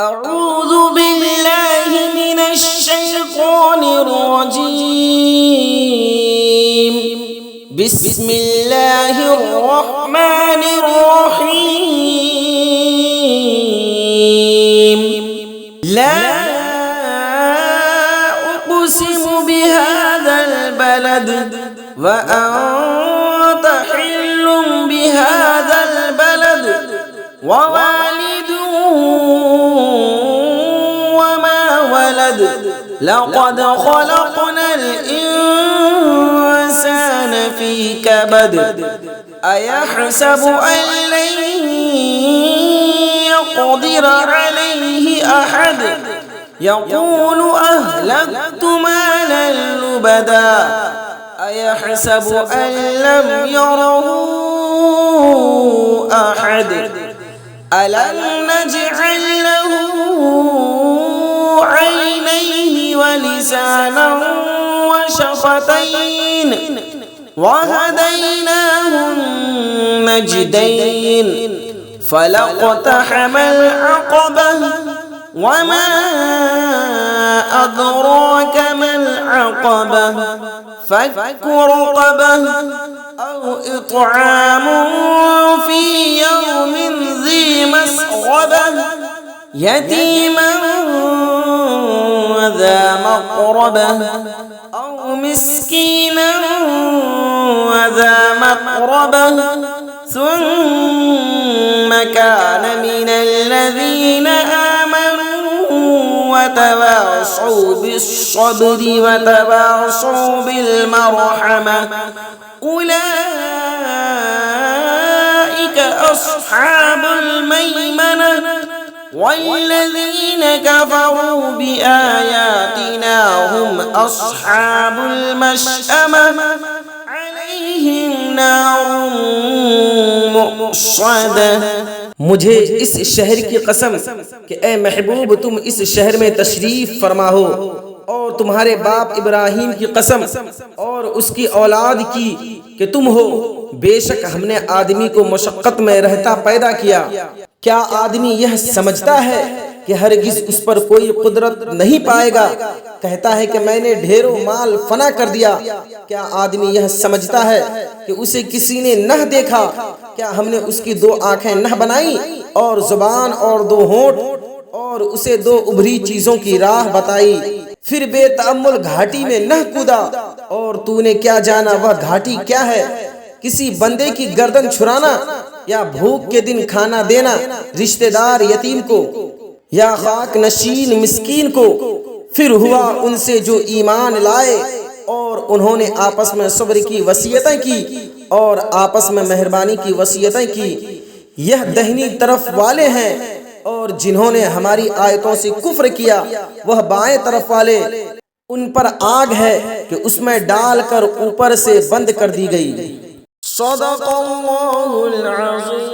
أعوذ بالله من الشيطان الرجيم. بسم الله الرحمن الرحيم. لا أقسم بهذا البلد وأنت حل بهذا البلد ووالد وما ولد لقد خلقنا الإنسان في كبد أيحسب أن لن يقدر عليه أحد يقول أهلكت مالا لبدا أيحسب أن لم يره أحد ألم نجعل له عينين ولسانا وشفتين وهديناه النجدين فلاقتحم العقبة وما أدراك ما العقبة فك رقبة أو إطعام في يوم ذي مسغبة يتيما وذا مقربة أو مسكينا وذا مقربة ثم كان من الذين آمنوا وتواصوا بالصبر وتواصوا بالمرحمة أولئك أصحاب الميمنة والذين كفروا بآياتنا هم أصحاب المشأمة عليهم نار مؤصدة. مجھے اس شہر کی قسم کہ اے محبوب تم اس شہر میں تشریف فرما ہو، اور تمہارے باپ ابراہیم کی قسم اور اس کی اولاد کی کہ تم ہو. بے شک ہم نے آدمی کو مشقت میں رہتا پیدا کیا. کیا آدمی یہ سمجھتا ہے کہ ہرگز اس پر کوئی قدرت نہیں پائے گا؟ کہتا ہے کہ میں نے ڈھیروں مال فنا کر دیا. کیا آدمی یہ سمجھتا ہے کہ اسے کسی نے نہ دیکھا؟ کیا ہم نے اس کی 2 آنکھیں نہ بنائی اور زبان اور 2 ہونٹ اور اسے 2 ابھری چیزوں کی راہ بتائی؟ پھر بے تأمل گھاٹی میں نہ کودا، اور تو نے کیا جانا وہ گھاٹی کیا ہے؟ کسی بندے کی گردن چھرانا، یا بھوک کے دن کھانا دینا رشتہ دار یتیم کو، یا خاک نشین مسکین کو. پھر ہوا ان سے جو ایمان لائے اور انہوں نے آپس میں صبر کی وصیتیں کی اور آپس میں مہربانی کی وصیتیں کی. یہ دہنی طرف والے ہیں، اور جنہوں نے ہماری آیتوں سے کفر کیا وہ بائیں طرف والے. ان پر آگ ہے کہ اس میں ڈال کر اوپر سے بند کر دی گئی. صدق اللہ العظیم.